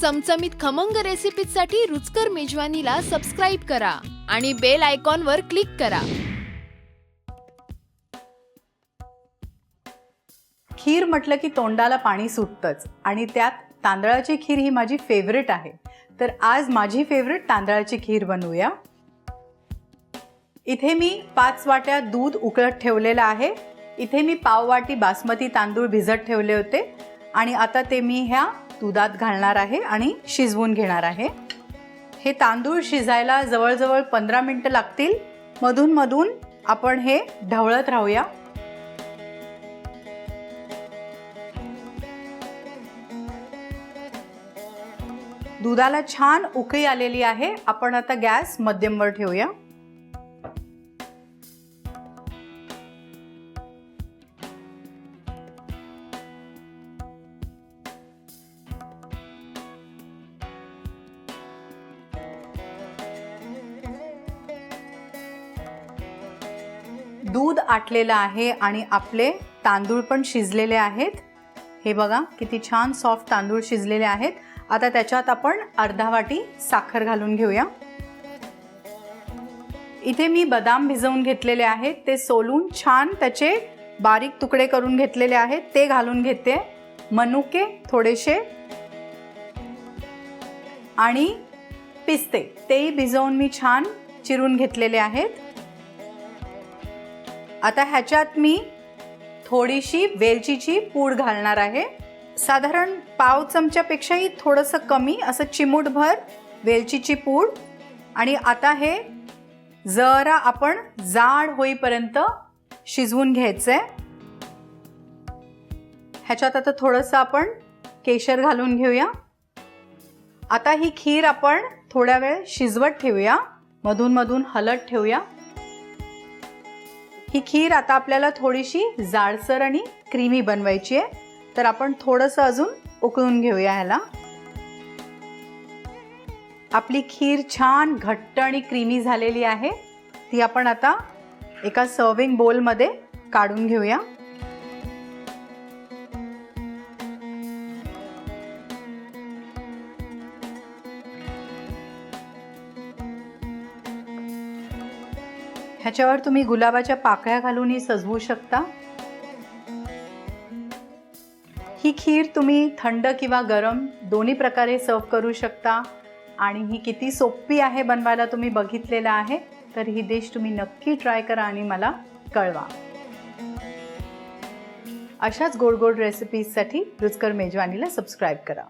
चमचमीत खमंग रेसिपीसाठी रुचकर मेजवानीला सबस्क्राइब करा आणि बेल आयकॉनवर क्लिक करा। खीर म्हटलं की तोंडाला पाणी सुटतंच आणि त्यात तांदळाची खीर ही माझी फेवरेट आहे। तर आज माझी फेवरेट तांदळाची खीर बनवूया। इथे मी 5 वाट्या दूध उकळत ठेवलेलं आहे। इथे मी पाव वाटी बासमती तांदूळ भिजत ठेवले होते आणि आता ते मी ह्या दुधात घालणार आहे आणि शिजवून घेणार आहे। हे तांदूळ शिजायला जवळजवळ 15 मिनिटं लागतील। मधून मधून आपण हे ढवळत राहूया। दुधाला छान उकळी आलेली आहे। आपण आता गॅस मध्यमवर ठेवूया। दूध आटलेलं आहे आणि आपले तांदूळ पण शिजलेले आहेत। हे बघा किती छान सॉफ्ट तांदूळ शिजलेले आहेत। आता त्याच्यात आपण अर्धा वाटी साखर घालून घेऊया। इथे मी बदाम भिजवून घेतलेले आहेत, ते सोलून छान त्याचे बारीक तुकडे करून घेतलेले आहेत, ते घालून घेते। मनुके थोडेसे आणि पिस्ते तेही भिजवून मी छान चिरून घेतलेले आहेत। आता ह्याच्यात मी थोडीशी वेलचीची पूड घालणार आहे। साधारण पाव चमच्यापेक्षाही थोडंसं कमी, असं चिमूटभर वेलचीची पूड। आणि आता हे जरा आपण जाड होईपर्यंत शिजवून घ्यायचंय। ह्याच्यात आता थोडंसं आपण केशर घालून घेऊया। आता ही खीर आपण थोड्या वेळ शिजवत ठेवूया, मधून मधून हलत ठेवूया। ही खीर आता आपल्याला थोडीशी जाडसर आणि क्रीमी बनवायची आहे, तर आपण थोडंसं अजून उकळून घेऊया ह्याला। आपली खीर छान घट्ट आणि क्रीमी झालेली आहे। ती आपण आता एका सर्विंग बोलमध्ये काढून घेऊया। ह्याच्यावर तुम्ही गुलाबाच्या पाकळ्या घालूनही सजवू शकता। ही खीर तुम्ही थंड किंवा गरम दोन्ही प्रकारे सर्व करू शकता आणि ही किती सोपी आहे बनवायला तुम्ही बघितलेलं आहे। तर ही डिश तुम्ही नक्की ट्राय करा आणि मला कळवा। अशाच गोड गोड रेसिपीजसाठी रुचकर मेजवानीला सबस्क्राइब करा।